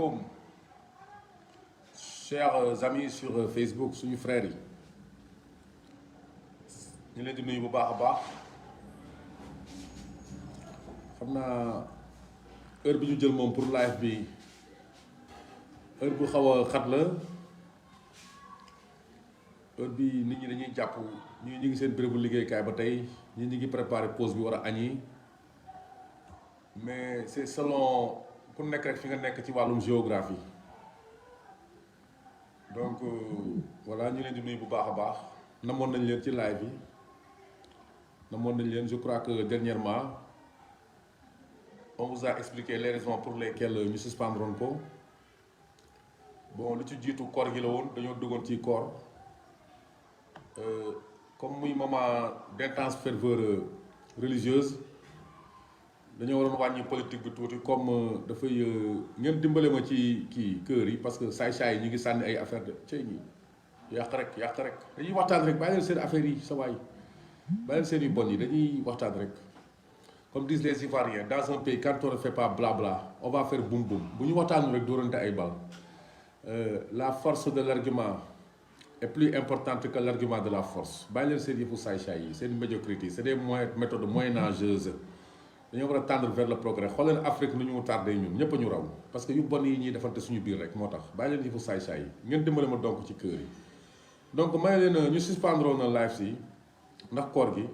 asalaamaaleykum chers amis sur Facebook suñu frères yi ñu leen di nuyu bu baax a baax xam naa heure bi ñu jël moom pour live bi heure bu xaw a xat la heure bi nit ñi dañuy jàpp ñu ngi seen bérébu liggéeykaay ba tey ñi ngi préparé pause bi war a añi mais c'est selon ku nekk rek fi nga nekk ci wàllum géographie donc voilà ñu leen di nuyu bu baax a baax namoon nañ leen ci live bi namoon nañ leen je crois que dernièrement on vous a expliqué les raisons pour lesquelles ñu suspendroon ko bon lu ci jiitu koor gi la woon dañoo duggoon ci koor comme muy moment d'intense ferveur religieuse dañoo waroon wàññi politique bi tuuti comme dafay ngeen dimbale ma ci kii kër yi parce que saay-saay yi ñu ngi sànni ay affaire de cey ñi yàq rek dañuy waxtaan rek bàyyi leen seen affaires yi sa waay bàyyi leen seen yu bon yi dañuy waxtaan rek comme disent les Ivoiriens dans un pays quand on ne fait pas blabla on va faire boum boum bu ñu waxtaanu rek dóorante ay bal la force de l'argument est plus importante que l'argument de la force bàyyi leen seen yëfu saay-saay yi seen médiocrité c'est des méthodes moyenâgeuses dañoo war a tendre vers le progrès xool leen Afrique nu ñu tardé ñun ñëpp a ñu raw parce que yu bon yi ñuy defante suñu biir rek moo tax bàyyi leen yëfu saay-saay yi ngeen dimbale ma donc ci kër yi donc may leen ñu suspendre na live si ndax koor gi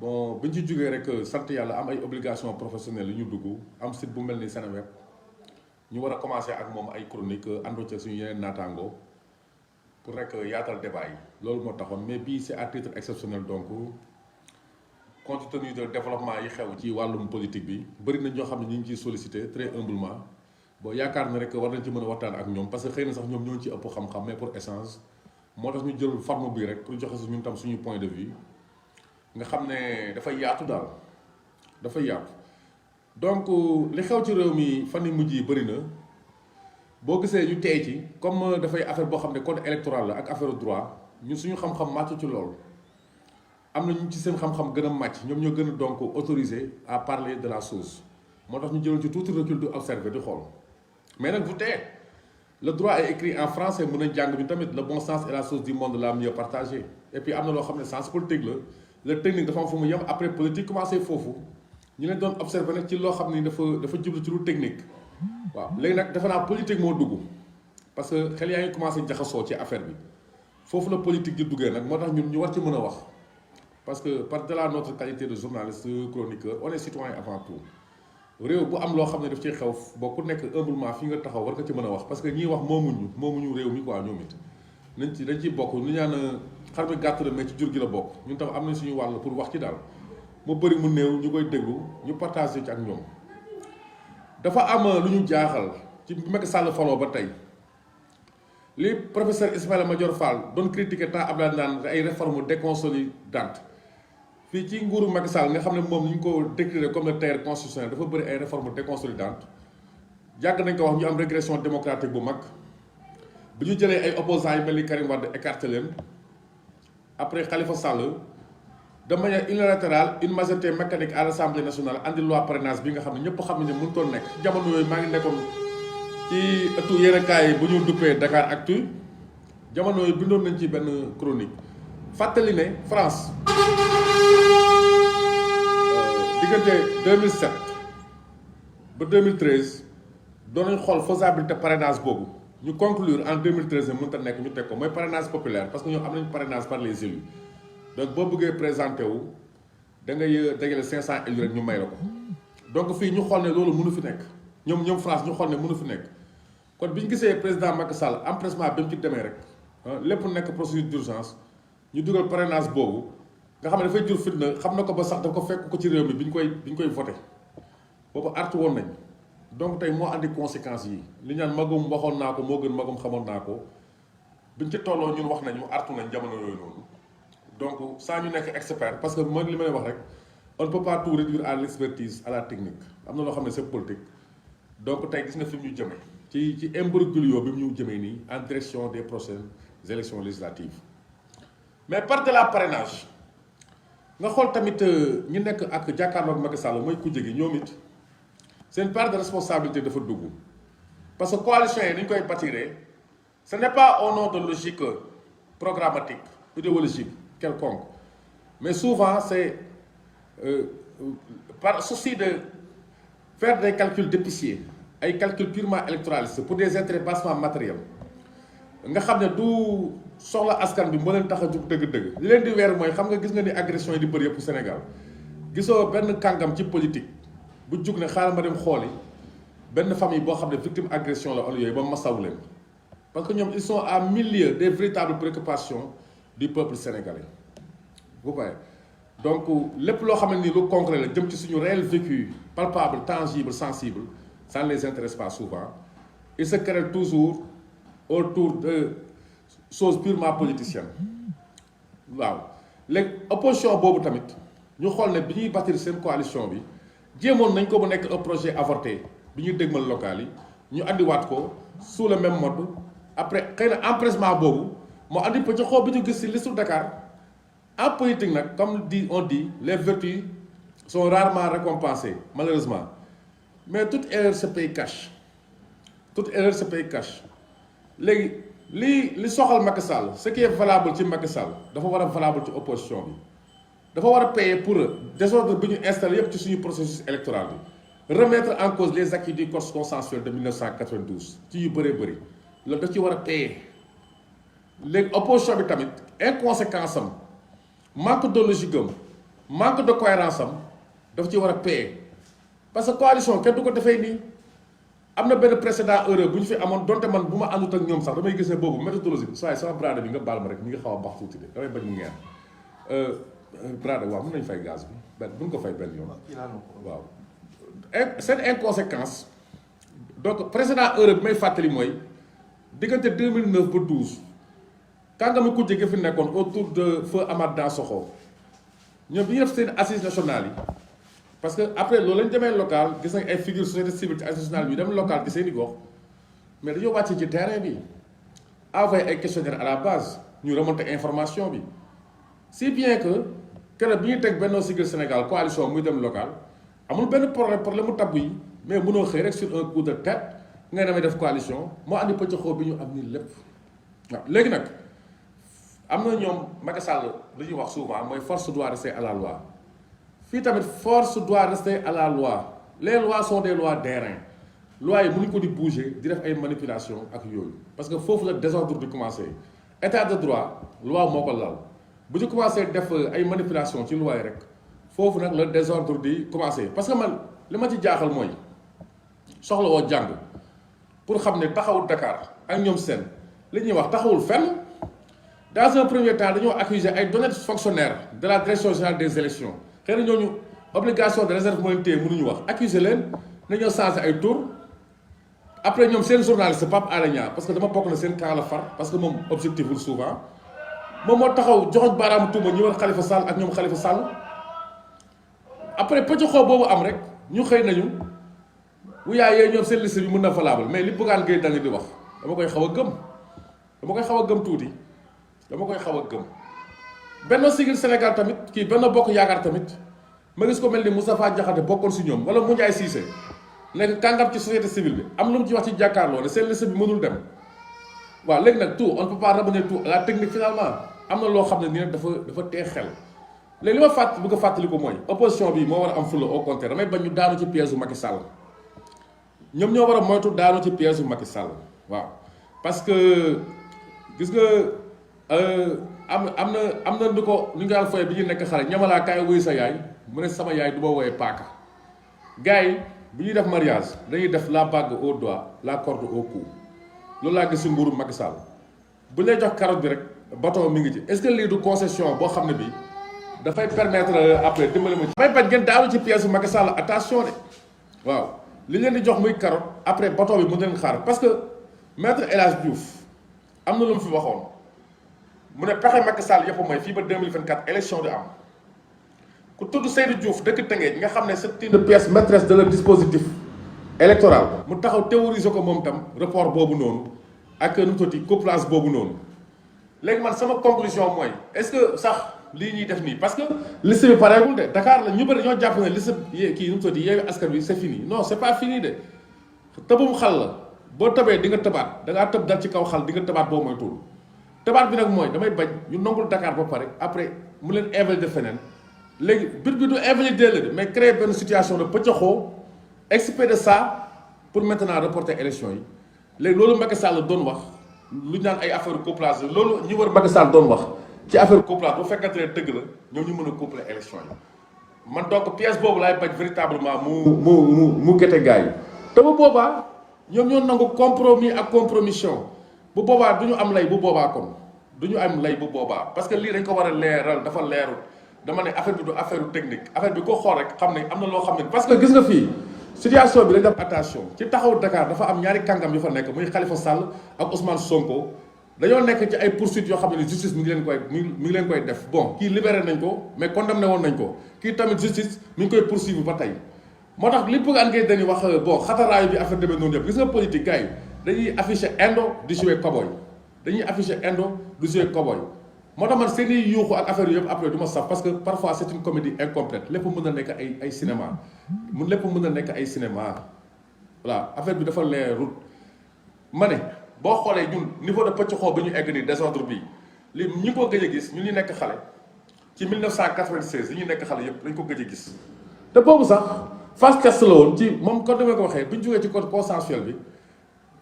bon bi ñu ci jógee rek sant yàlla am ay obligations professionnelles yu ñu dugg am site bu mel ni Seneweb ñu war a commencer ak moom ay chronique àndoo ci suñu yeneen naataango pour rek yaatal débat yi loolu moo taxoon mais bii c'est à titre exceptionnel donc compte tenu de développement yi xew ci wàllum politique bi bëri na ñoo xam ne ñu ngi ciy sollicité très humblement bon yaakaar na rek war nañ ci mën a waxtaan ak ñoom parce que xëy na sax ñoom ñoo ci ëpp xam-xam mais pour échange moo tax ñu jël forme bi rek pour joxe si ñun tam suñu point de vue nga xam ne dafay yaatu daal dafay yaatu donc li xew ci réew mi fan yu mujj yi bëri na boo gisee ñu tey ci comme dafay affaire boo xam ne code électoral la ak affaire droit ñun suñu xam-xam màcc ci loolu am na ñu ci seen xam-xam gën a màcc ñoom ñoo gën a donc autorisé à parler de la chose moo tax ñu jëloon ci tuuti recul di observer di xool mais nag bu tee le droit est écrit en français mën nañ jàng ñu tamit le bon sens est la chose du monde la mieux partagée et puis am na loo xam ne sens politique la le technique dafa am fu mu yem après politique commencé foofu ñu leen doon observer nag ci loo xam ni dafa jublu ci lu technique waaw léegi nag dafa naa politique moo dugg parce que xel yaa ngi commencé jaxasoo ci affaire bi foofu la politique di duggee nag moo tax ñun ñu war ci mën a wax parce que par delà notre qualité de journaliste chroniqueur on est citoyen avant tout réew bu am loo xam ne daf ciy xew boo ku nekk humblement fi nga taxaw war nga ci mën a wax parce que ñiy wax moomuñu réew mi quoi ñoom it dañ ciy bokk ñu ñaan xar mi gàtt la mais ci jur gi la bokk ñun tam am nañ suñu wàll pour wax ci daal mu bëri mu néew ñu koy déglu ñu partagé ci ak ñoom dafa am lu ñu jaaxal ci bi Macky Sall faloo ba tey li professeur Ismaïla Madior Fall doon critiquer temps Abdoulaye naan ay réformes déconsolidantes fii ci nguuru Macky Sall nga xam ne moom ñu ko décrire comme le terre constitutionnel dafa bëri ay réformes déconsolidantes yàgg nañ ko wax ñu am régression démocratique bu mag bi ñu jëlee ay opposants yu mel ni Karim Wade écarté leen après Khalifa Sall de manière unilatérale une majorité mécanique à l'Assemblée nationale andi loi parrainage bi nga xam ne ñëpp xam ne mënutoon nekk jamono yooyu maa ngi nekkoon ci ëttu yéenekaay bu ñu duppee Dakar Actu jamono yooyu bindoon nañ ci benn chronique fàttali ne France diggante 2007 ba 2013 doon nañ xool faisabilité parrainage boobu ñu conclure en 2013 ne mënut a nekk ñu teg ko mooy parrainage populaire parce que ñoom am nañu parrainage par les élus donc boo bëggee présenté wu da ngay dajale 500 élus rek ñu may la ko donc fii ñu xool ne loolu mënu fi nekk ñoom France ñu xool ne mënu fi nekk kon bi ñu gisee président Macky Sall empressement bi mu ci demee rek lépp nekk procédure d'urgence ñu dugal parrainage boobu nga xam ne dafay jur fitna xam na ko ba sax dafa ko fekk ko ci réew mi bi ñu koy voté boobu artu woon nañ donc tey moo andi conséquences yi li ñaan magum waxoon naa ko moo gën magum xamoon naa ko biñ ci tolloo ñun wax nañu artu nañ jamono yooyu noonu donc saa ñu nekk expert parce que mooy li may wax rek on ne peut pas tout réduire à l'expertise à la technique am na loo xam ne c'est politique donc tey gis nga fi mu ñu jëmee ci imbroglio bi mu ñu jëmee nii en direction des prochaines élections législatives mais par delà parrainage nga xool tamit ñi nekk ak jàkkaarloog Macky Sall mooy kujje gi ñoom it seen part de responsabilité dafa dugg parce que coalition yi ni ñu koy bâtiree ce n'est pas au nom de logique programmatique idéologique quelconque mais souvent c'est par souci de faire des calculs d'épicier ay calculs purement électoralistes pour des intérêts bassement matériels nga xam ne du soxla askan bi moo leen tax a jug dëgg-dëgg li leen di weer mooy xam nga gis nga ni agression yi di bëri yëpp Sénégal gisoo benn kàngam ci politique bu jug ne xaaral ma dem xooli benn famille boo xam ne victime agression la wala yooyu ba masawu leen parce que ñoom ils sont à milieu des véritables préoccupations du peuple sénégalais vous voyez donc lépp loo xam ne nii lu concret la jëm ci suñu réel vécu palpable tangible sensible ça ne les intéresse pas souvent ils se querellent toujours autour de choses purement politiciennes waaw léegi opposition boobu tamit ñu xool ne bi ñuy bâtir seen coalition bi jéemoon nañ ko bu nekk un projet avorté bi ñuy dégmal local yi ñu andiwaat ko sous le même mode après xëy na empressement boobu moo andi pëcc xoo bi ñu gis ci liste Dakar en politique nag comme on dit les vertus sont rarement récompensées malheureusement mais toute erreur se paye cash toute erreur se paye cash léegi li soxal Macky Sall ce qui est valable ci Macky Sall dafa war a valable ci opposition bi dafa war a payer pour désordre bi ñu installé yépp ci suñu processus électoral bi remettre en cause les acquis du corps consensuel de 1992 ci yu bëree bëri loolu daf ci war a payer léegi opposition bi tamit inconséquence am manque de logique am manque de cohérence am daf ci war a payer parce que coalition kenn du ko defee nii am na benn précédent heureux bu ñu fi amoon donte man bu ma àndut ak ñoom sax damay gis ne boobu méthodologie bi saa sama brada bi nga baal ma rek mi ngi xaw a baax tuuti de damay bañ mu ngeen brada waaw mën nañu fay gaz bi benn bu ñu ko fay benn yoon waaw seen inconséquence donc précédent heureux bi may fàttali mooy diggante 2009 ba 12 kàngami kujje gi fi nekkoon autour de feu Amath Dansokho ñoom bi ñu def seen assises nationales yi parce que après loolu lañ demee local gis nañ ay figures société civile ci assises nationales bi dem local ci seen i gox mais dañoo wàcce ci terrain bi envoyé ay questionnaires à la base ñu remonter information bi si bien que keroog bi ñu teg Benno Siggil Sénégal coalition muy dem local amul benn problème mu tabbu yi mais mënoo xëy rek sur un coup de tête ngay demee def coalition moo andi pëccëxoo bi ñu am nii lépp waaw léegi nag am na ñoom Macky Sall lu ñuy wax souvent mooy force doit rester à la loi fii tamit force doit rester à la loi les lois sont des lois d'airain lois yi mënuñ ko di bouger di def ay manipulation ak yooyu parce que foofu la désordre di commencer état de droit loi moo ko lal bu ñu commencé def ay manipulation ci loi yi rek foofu nag la désordre di commencer parce que man li ma ci jaaxal mooy soxla woo jàng pour xam ne taxawul Dakar ak ñoom seen li ñuy wax taxawul fenn dans un premier temps dañoo accuser ay d'honnêtes fonctionnaires de la direction générale des élections xëy na ñooñu obligation de réserve moo leen téye mënuñu wax accuser leen nañoo changé ay tour après ñoom seen journaliste Pape Alé Niang parce que dama bokk na seen camp la far parce que moom objectif wul souvent moom moo taxaw joxoñ baaraamu tuuma ñu war Khalifa Sall ak ñoom Khalifa Sall après pëcc boobu am rek ñu xëy nañu wu yaayee ñoom seen liste bi mën na valable mais li Bougane Gueye Dany di wax dama koy xaw a gëm tuuti dama koy xaw a gëm Benno Siggil Sénégal tamit kii Benno Bokk Yaakaar tamit ma gis ko mel ni Moustapha Diakhaté bokkoon si ñoom wala Moundiaye Cissé nekk kàngam ci société civile bi am lu mu ci wax ci jàkkaarloo ne seen liste bi mënul dem waaw léegi nag tout on ne peut pas ramener tout à la technique finalement am na loo xam ne nii nag dafa tee xel léegi li ma bëgg a fàttali ko mooy opposition bi moo war a am fulla au contraire damay bañ ñu daanu ci piège u Macky Sall ñoom ñoo war a moytu daanu ci piège u Macky Sall waaw parce que gis nga am na lu ko ñu ngi daan foye bi ñu nekk xale ñamalaa kaay wuy sa yaay mu ne sama yaay du ma wooyee paaka gars yi bu ñuy def mariage dañuy def la bague au doigt la corde au cou loolu laa gis si nguuru Macky Sall bu lay jox carotte bi rek bâton mi ngi ci est-ce que lii du concession boo xam ne bi dafay permettre après dimbali ma ci damay bañ ngeen daanu ci pièce Macky Sall attention de waaw li leen di jox muy carotte après bâton bi mu leen xaar parce que maître El Hadj Diouf am na lu mu fi waxoon mu ne pexe Macky Sall yëpp mooy fii ba 2024 élection di am ku tudd Seydou Diouf dëkk Tëngéej nga xam ne c'est une pièce maîtresse de leur dispositif électoral mu taxaw théoriser ko moom tam report boobu noonu ak nu mu tuddati couplage boobu noonu léegi man sama conclusion mooy est-ce que sax lii ñuy def nii parce que liste bi pareegul de Dakar la ñu bëri ñoo jàpp ne liste kii nu mu tuddati Yewwi Askan Wi c'est fini non c'est pas fini de tëbum xal la boo tëbee di nga tëbaat da ngaa tëb dal ci kaw xal di nga tëbaat boo moytuwul tëbaat bi nag mooy damay bañ ñu nangul Dakar ba pare après mu leen invalider feneen léegi but bi du invalider la mais créer benn situation de pëccaxoo exprès de ça pour maintenant reporter élection yi léegi loolu Macky Sall doon wax lu ñu naan ay affaire couplage loolu ñi war Macky Sall doon wax ci affaire couplage bu fekkante ne dëgg la ñoom ñu mën a coupler élection yi man donc pièce boobu laay bañ véritablement mu gete gars yi te bu boobaa ñoom ñoo nangu compromis ak compromission bu boobaa du ñu am lay bu boobaa kon du ñu am lay bu boobaa parce que lii dañ ko war a leeral dafa leerul dama ne affaire bi du affaire technique affaire bi ko xool rek xam ne am na loo xam ne parce que gis nga fii situation bi dañ def attention ci taxaw Dakar dafa am ñaari kàngam yu fa nekk muy Khalifa Sall ak Ousmane Sonko dañoo nekk ci ay poursuites yoo xam ne justice mi ngi leen koy def bon kii libéré nañ ko mais condamné woon nañ ko kii tamit justice mi ngi koy poursuivre ba tey moo tax li bëgg ngay dañuy wax bon xataraayu bi affaire demee noonu yëpp gis nga politique gars yi dañuy affiché indo di jouer cowboy dañuy affiché indo di jouer cowboy moo tax man seen i yuuxu ak affaire yëpp après du ma saf parce que parfois c'est une comédie incomplète lépp mën na nekk ay cinéma lépp mën na nekk ay cinéma voilà affaire bi dafa leerul ma ne boo xoolee ñun niveau de pëcc xoo bi ñu egg nii désordre bi li ñi ko gëj a gis ñun ñu nekk xale ci 1996 li ñu nekk xale yëpp dañ ko gëj a gis te boobu sax phase test la woon ci moom comme ni ma ko waxee bi ñu jógee ci code consensuel bi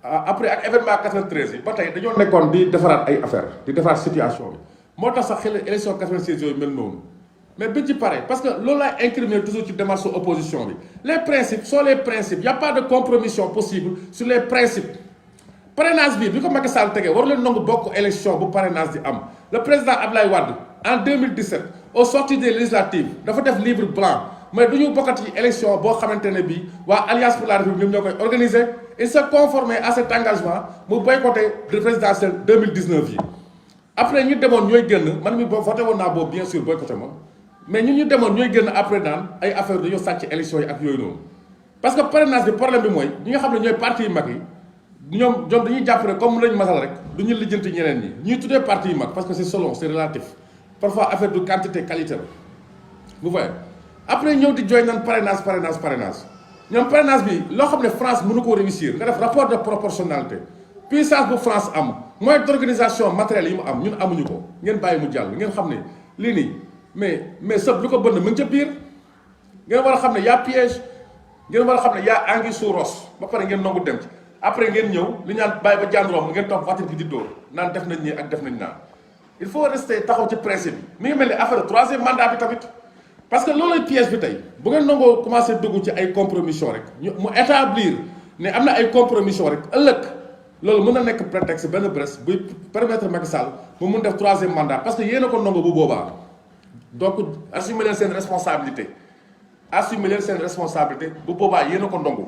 après ak événement 93 yi ba tey dañoo nekkoon di defaraat ay affaire di defaraat situation bi moo tax sax xel élection 96 yooyu mel noonu mais biñ ci pare parce que loolu laay incriminer toujours ci démarche opposition bi les principes sont les principes y a pas de compromission possible sur les principes parrainage bi ko Macky Sall tegee war leen nangu bokk élection bu parrainage di am le président Abdoulaye Wade en 2017 au sortie des législatives dafa def livre blanc mais du ñu bokkati ci élection boo xamante ne bii waa Alliance pour la République ñoom ñoo koy organiser il se conformait à cet engagement mu boycotté de présidentielle 2019 yi après ñu demoon ñooy génn man mi boo voté woon naa boobu bien sûr boycotté ma mais ñu demoon ñooy génn après naan ay affaire dañoo sàcc élection yi ak yooyu noonu parce que parrainage bi problème bi mooy ñi nga xam ne ñooy parti yu mag yi ñoom dañuy jàpp ne comme lañ masal rek du ñu lijjanti ñeneen ñi ñuy tuddee parti yu mag parce que c'est selon c'est relatif parfois affaire du quantité qualité la vous voyez après ñëw di jooy naan parrainage ñoom parrainage bi loo xam ne France mënu ko réussir nga def rapport de proportionnalité puissance bu France am moyen d'organisation matériel yi mu am ñun amuñu ko ngeen bàyyi mu jàll ngeen xam ne lii nii mais sëb lu ko bënn mu ngi ca biir ngeen war a xam ne y'a piège ngeen war a xam ne y'a anguille sous roche ba pare ngeen nangu dem ci après ngeen ñëw li ñaan bàyyi ba jànduroom ngeen topp voiture bi di dóor naan def nañ nii ak def nañ naan il faut rester taxaw ci principe bi mi ngi mel ni affaire troisième mandat bi tamit parce que loolooy piège bi tey bu ngeen nangoo commencé dugg ci ay compromission rek mu établir ne am na ay compromission rek ëllëg loolu mën na nekk prétexte benn brèche buy permettre Macky Sall mu mun def troisième mandat parce que yéen a ko nangu bu boobaa donc assumer leen seen responsabilité bu boobaa yéen a ko nangu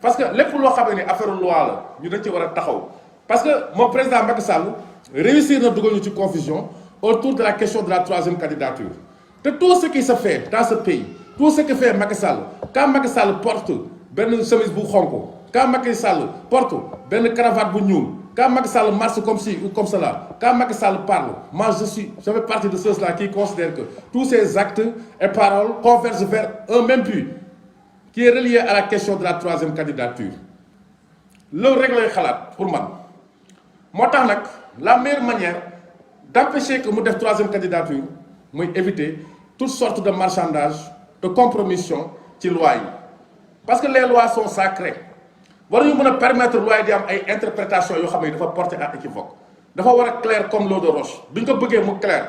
parce que lépp loo xam ne affaire loi la ñu dañ ci war a taxaw parce que moom président Macky Sall réussir na dugal ñu ci confusion autour de la question de la troisième candidature te tout ce qui se fait dans ce pays tout ce que fait Macky Sall quand Macky Sall porte benn chemise bu xonk quand Macky Sall porte benn cravate bu ñuul quand Macky Sall marche comme ci ou comme cela quand Macky Sall parle moi je fais partie de ceux-là qui considèrent que tous ces actes et paroles convergent vers un même but qui est relié à la question de la troisième candidature loolu rek lay xalaat pour man moo tax nag la meilleure manière d'empêcher que mu def troisième candidature mooy éviter toutes sortes de marchandage de compromission ci loi yi parce que les lois sont sacrées waruñu mën a permettre loi yi di am ay interprétation yoo xam ne dafa porter à équivoque dafa war a clair comme l'eau de roche bi ñu ko bëggee mu clair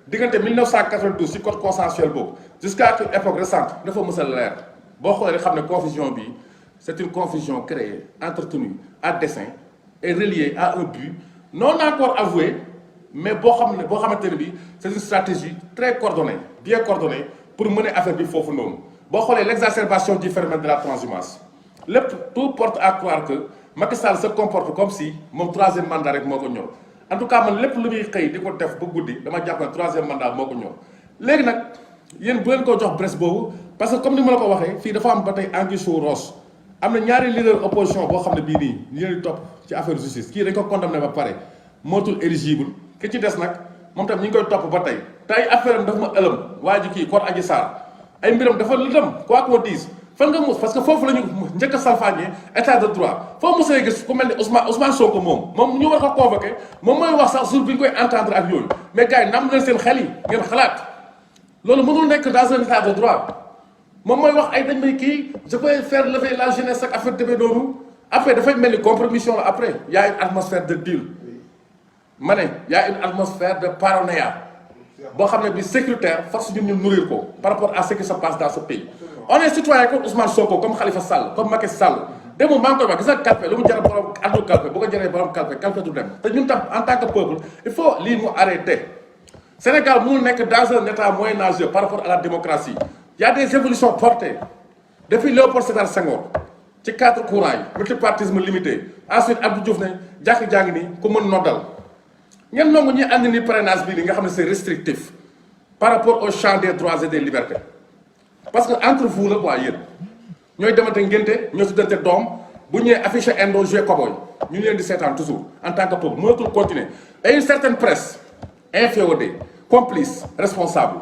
diggante 1992 ci code consensuel boobu jusqu'à une époque récente dafa mës a leer boo xoolee rek xam ne confusion bi c'est une confusion créée entretenue à dessein et reliée à un but non encore avoué mais boo xamante ne bi c'est une stratégie très coordonnée bien coordonnée pour mener affaire bi foofu noonu boo xoolee l'exacerbation du phénomène de la transhumance lépp tout porte à croire que Macky Sall se comporte comme si moom troisième mandat rek moo ko ñor en tout cas man lépp lu muy xëy di ko def ba guddi dama jàpp ne troisième mandat moo ko ñor léegi nag yéen bu leen ko jox brèche boobu parce que comme ni ma la ko waxee fii dafa am ba tey anguille sous roche am na ñaari leader opposition boo xam ne bii nii ñu leen di topp ci affaire justice kii dañ ko condamné ba pare mootul éligible ki ci des nag moom tam ñu ngi koy topp ba tey tey affaire am dafa ma ëlëm waa ji kii Kor Adji Sarr ay mbiram dafa lëndëm quoi qu'on dise fan nga mus parce que foofu la ñu njëkk a salfaañee état de droit foo mosee gis ku mel ni Ousmane Sonko moom ñu war ko convoqué moom mooy wax sax jour bi ñu koy entendre ak yooyu mais gars yi nam leen seen xel yi ngeen xalaat loolu mënul nekk dans un état de droit moom mooy wax ay dañ may kii je peux faire lever la jeunesse ak affaire demee noonu après dafay mel ni compromission la après y a une atmosphère de deal ma ne y a une atmosphère de paranoïa boo xam ne bi sécuritaire force ñun ñu nourrir ko par rapport à ce qui se passe dans ce pays on est citoyen comme Ousmane Sonko comme Khalifa Sall comme Macky Sall démb maa ngi koy wax gis nga calpe lu mu jar borom addu calpe bu ko jaree borom calpe du dem te ñun tam en tant que peuple il faut lii mu arrêter Sénégal mënul nekk dans un état moyenâgeux par rapport à la démocratie il y a des évolutions portées depuis Léopold Sédar Senghor ci cadre courant yi multipartisme limité ensuite Abdou Diouf ne jàkk jàng ni ku mën noddal ngeen nangu ñi ànd ni parrainage bii li nga xam ne c'est restrictif par rapport au champ des droits et des libertés parce que entre vous la quoi yéen ñooy demante ngénte ñoo tuddante doom bu ñëwee affiché indo joué cowboy ñu leen di seetaan toujours en tant que peuple mënatul continuer et une certaine presse inféodée complice responsable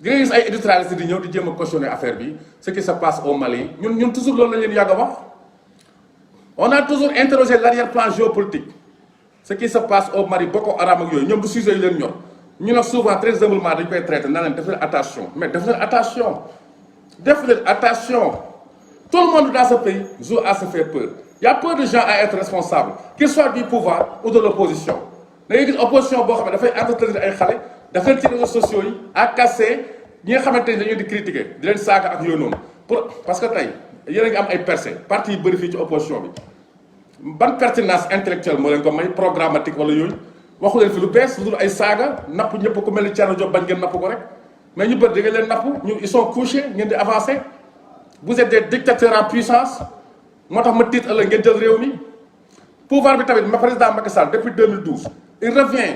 di nga gis ay éditorialistes di ñëw di jéem a cautionner affaire bi ce qui se passe au Mali ñun toujours loolu la leen yàgg a wax on a toujours interrogé l'arrière-plan géopolitique ce qui se passe au Mali Boko Haram ak yooyu ñoom du sujet yu leen ñor ñu ne souvent très humblement dañ koy traité na leen def leen attention mais def leen attention tout le monde dans ce pays joue à se faire peur il y a peu de gens à être responsables qu'ils soient du pouvoir ou de l'opposition da ngay gis opposition boo xam ne dafay entretenir ay xale daf leen ci réseaux sociaux yi à casser ñi nga xamante ni dañoo di critiquer di leen saaga ak yooyu noonu pour parce que tey yéen a ngi am ay percées parti yu bëri fii ci opposition bi ban pertinence intellectuelle moo leen ko may programmatique wala yooyu waxu leen fi lu bees lu dul ay saaga napp ñëpp ku mel ni Thierno Diop bañ ngeen napp ko rek mais ñu bëri da ngeen leen napp ñu ils sont couchés ngeen di avancer vous êtes des dictateurs en puissance moo tax ma tiit ëllëg ngeen jël réew mi pouvoir bi tamit ma président Macky Sall depuis 2012 il revient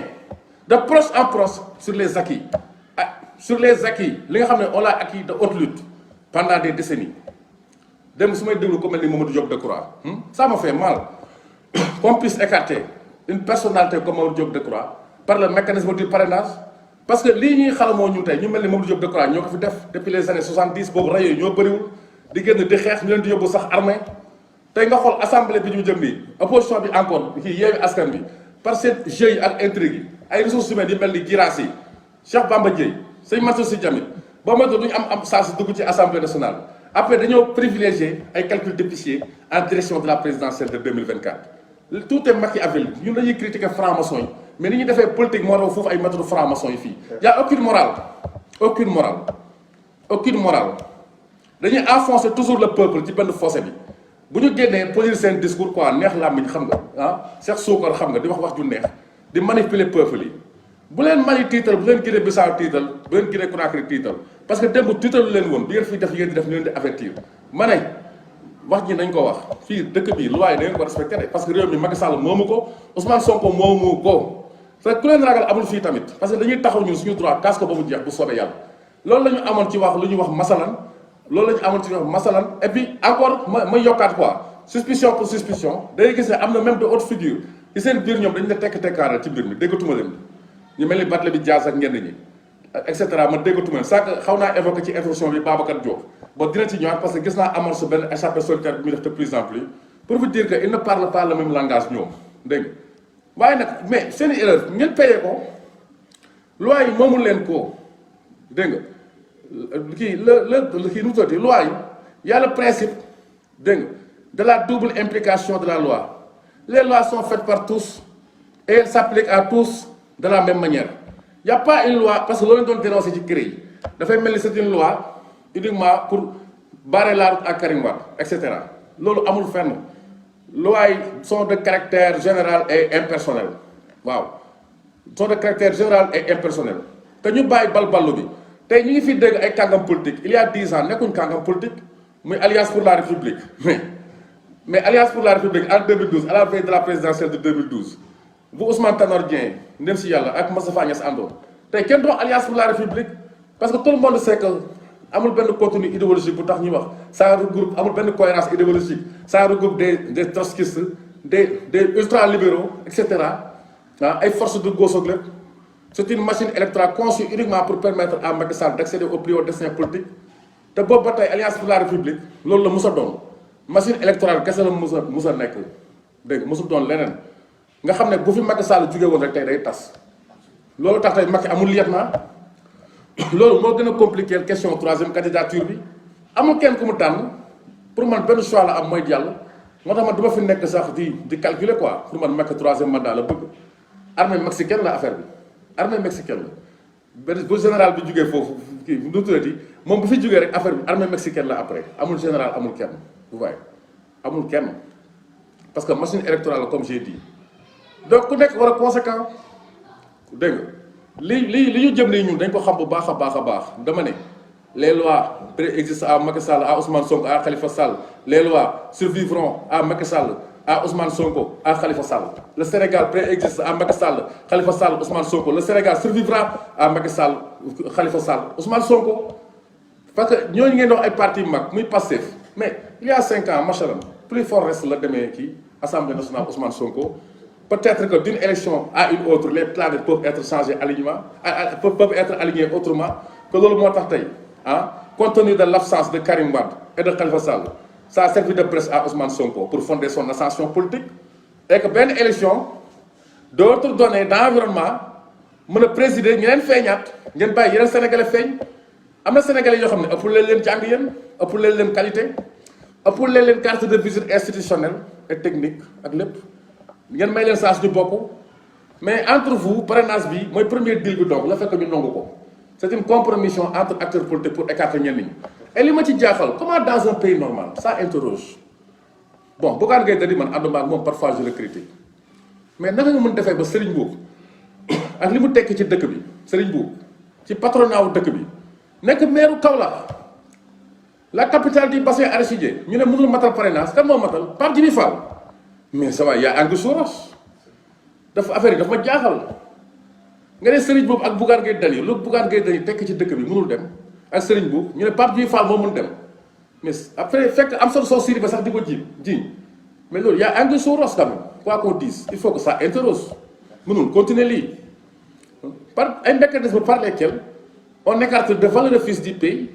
de proche en proche sur les acquis li nga xam ne on l'a acquis de haute lutte pendant des décennies dem su may déglu ko mel ni Mamadou Diop Decroix ça me fait mal qu'on puisse écarter une personnalité comme Mamadou Diop Decroix par le mécanisme du parrainage parce que lii ñuy xalamoo ñun tey ñu mel ni Mamadou Diop Decroix ñoo ko fi def depuis les années 70 boobu rajo yi ñoo bëriwul di génn di xeex ñu leen di yóbbu sax armée tey nga xool assemblée bi ñu jëm nii opposition bi encore kii Yewwi Askan Wi par seen jeu yi ak intrigue yi ay ressources humaines yi mel ni Guirassy yi Cheikh Bamba Dièye sëñ Mansour Sy Djamil boo moytu duñu am chance dugg ci assemblée nationale après dañoo privilégié ay calcul d'épicier en direction de la présidentielle de 2024 tout est machiavélique ñun dañuy critiquer franc-maçon yi mais ni ñuy defee politique moo raw foofu ay méthode franc-maçon yi fii y a aucune morale dañuy enfoncer toujours le peuple ci benn fossé bi bu ñu génnee poser seen discours quoi neex làmmiñ xam nga Cheikh Soukar xam nga di wax ju neex di manipuler peuple yi bu leen Mali tiital bu leen Guinée Bissau tiital bu leen Guinée Conakry tiital parce que démb tiitalu leen woon bi ngeen fiy def ngeen di def ñu leen di avertir ma ne wax ñi nañ ko wax fii dëkk bi loi yi da ngeen ko respecté parce que réew mi Macky Sall moomu ko Ousmane Sonko moomu ko te ku leen ragal amul fii tamit parce que dañuy taxaw ñun suñu droit kaas ko ba mu jeex bu soobee yàlla loolu la ñu amoon ci wax lu ñuy wax masalan et puis encore ma yokkaat quoi suspicion pour suspicion day gis ne am na même de haute figure ci seen biir ñoom dañu la tekk-tekkaaral ci mbir mi déggatuma leen ñu mel ni Barthélémy Dias ak ñenn ñi et cetera ma déggatuma leen sànq xaw naa évoqué ci introduction bi Babacar Diop bon dina ci ñëwaat parce que gis naa amoon sa benn échappée solitaire bi muy def de plus en plus pour vous dire que il ne parle pas le même langage ñoom dégg nga waaye nag mais seen i erreur ngeen payé ko loi yi moomul leen ko dégg nga kii kii nu mu tuddati loi yi y a le principe dégg nga de la double implication de la loi les lois sont faites par tous et elles s'appliquent à tous de la même manière y a pas une loi parce que loolu doon dénoncé ci CREI yi dafay mel ni c'est une loi uniquement pour barrer la route à Karim Wade et cetera loolu amul fenn lois yi sont de caractère général et impersonnel waaw sont de caractère général et impersonnel te ñu bàyyi balballu bi tey ñu ngi fi dégg ay kàngam politique il y a 10 ans nekkuñ kàngam politique muy Alliance pour la République mais Alliance pour la République en 2012 à la veille de la présidentielle de 2012 bu Ousmane Tanor Dieng ndem si yàlla ak Moustapha Niasse àndoon tey kenn doon Alliance pour la République parce que tout le monde sait que amul benn contenu idéologique bu tax ñuy wax ça regroupe amul benn cohérence idéologique ça regroupe des trotskistes des ultralibéraux et cetera ay forces de gauche ak lépp c'est une machine électorale conçue uniquement pour permettre à Macky Sall d'accéder au plus haut destin politique te boobu ba tey alliance pour la république loolu la mus a doon machine électorale kese la mus a nekk dégg musul doon leneen nga xam ne bu fi Macky Sall jóge woon rek tey day tas loolu tax tey Macky amul lieutenant loolu moo gën a compliqué question troisième candidature bi amul kenn ku mu tànn pour man benn choix la am mooy jàll moo tax man du ma fi nekk sax di calculer quoi pour man Macky troisième mandat la bëgg armée mexicaine la affaire bi armée mexicaine la benn bu général bi jógee foofu kii bu du tuddati moom bu fi jógee rek affaire bi armée mexicaine la après amul général amul kenn vous voyez amul kenn parce que machine électorale la comme j'ai dit donc ku nekk war a conséquent dégg nga li ñu jëm nii ñun dañ ko xam bu baax a baax a baax dama ne les lois préexistent à Macky Sall à Ousmane Sonko à Khalifa Sall les lois survivront à Macky Sall à Ousmane Sonko à Khalifa Sall le Sénégal préexiste à Macky Sall Khalifa Sall Ousmane Sonko le Sénégal survivra à Macky Sall Khalifa Sall Ousmane Sonko parce que ñooñu ngeen doon ay parti mag muy Pastef mais il y a 5 ans machallah plus fort reste la demee kii Assemblée nationale Ousmane Sonko. Peut-être que d'une élection à une autre les planètes peuvent être changées peuvent être alignées autrement que loolu moo tax tey compte tenu de l'absence de Karim Wade et de Khalifa Sall ça a servi de presse à Ousmane Sonko pour fonder son ascension politique et que benn élection d'autres données d'environnement mën a présider ñeneen feeñaat ngeen bàyyi yeneen sénégalais feeñ am na sénégalais yoo xam ne ëpp leen jàng yéen ëpp leen qualité ëpp leen carte de visite institutionnelle et technique ak lépp ngeen may leen saa suñu bokk mais entre vous parrainage bi mooy premier deal bi donc la fekk ñu nangu ko c'est une compromission entre acteurs politiques pour écarter ñenn ñi et li ma ci jaaxal comment dans un pays normal ça interroge bon Bougane Gueye Dany man ànduma ak moom parfois je le critique mais naka nga mën defee ba Serigne Mboup ak li mu tekki ci dëkk bi Serigne Mboup ci patronat wu dëkk bi nekk maire Kaolack la capitale du bassin arachidier ñu ne mënul matal parrainage kan moo matal Pape Djibi Fall mais ça va y a anguille sous roche dafa affaire yi dafa ma jaaxal nga ne Serigne boobu ak Bougane Gueye Dany lu Bougane Gueye Dany tekk ci dëkk bi mënul dem ak Serigne boobu ñu ne Pape Djibi Fall moo mun dem mais après fekk am solo soo siri ba sax di ko jiiñ mais loolu y a anguille sous roche quand même quoi qu'on dise il faut que ça interroge mënul continuer lii par ay mécanismes par lesquels on écarte de valeureux fils du pays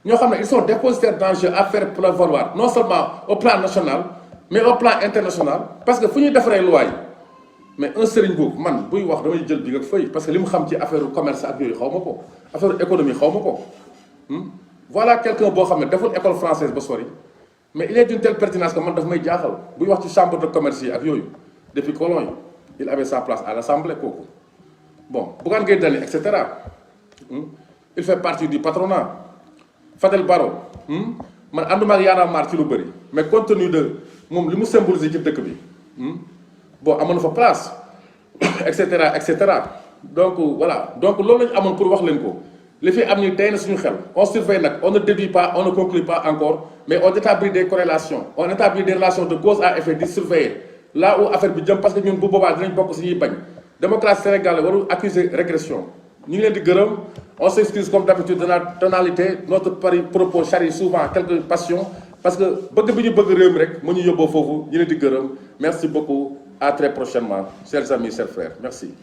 ñoo xam ne ils sont dépositaires d'enjeux à faire prévaloir non seulement au plan national mais au plan international parce que fu ñuy defaree loi yi mais un Serigne boobu man buy wax damay jël bi nga fëy parce que li mu xam ci affaire commerce ak yooyu xaw ma ko affaire économie xaw ma ko voilà quelqu'un boo xam ne deful école française ba sori mais il est d'une telle pertinence que man daf may jaaxal buy wax ci chambre de commerce yi ak yooyu depuis colon yi il avait sa place à l'Assemblée kooku bon Bougane Gueye Dany et cetera il fait partie du patronat Fadel Barro man ànduma ak Y'en a marre ci lu bëri mais compte tenu de moom li mu symboliser ci dëkk bi bon amoon na fa place et cetera donc voilà donc loolu lañu amoon pour wax leen ko li fi am ni tey na suñu xel on surveille nag on ne déduit pas on ne conclut pas encore mais on établit des corrélations on établit des relations de cause à effet di surveiller là où affaire bi jëm parce que ñun bu boobaa dinañ bokk si ñuy bañ démocratie sénégalaise warul accuser régression ñu ngi leen di gërëm on s'excuse comme d'habitude de la tonalité notre propos charrie souvent quelques passions parce que bëgg bi ñu bëgg réew mi rek mu ñu yóbboo foofu ñu leen di gërëm merci beaucoup à très prochainement chers amis chers frères merci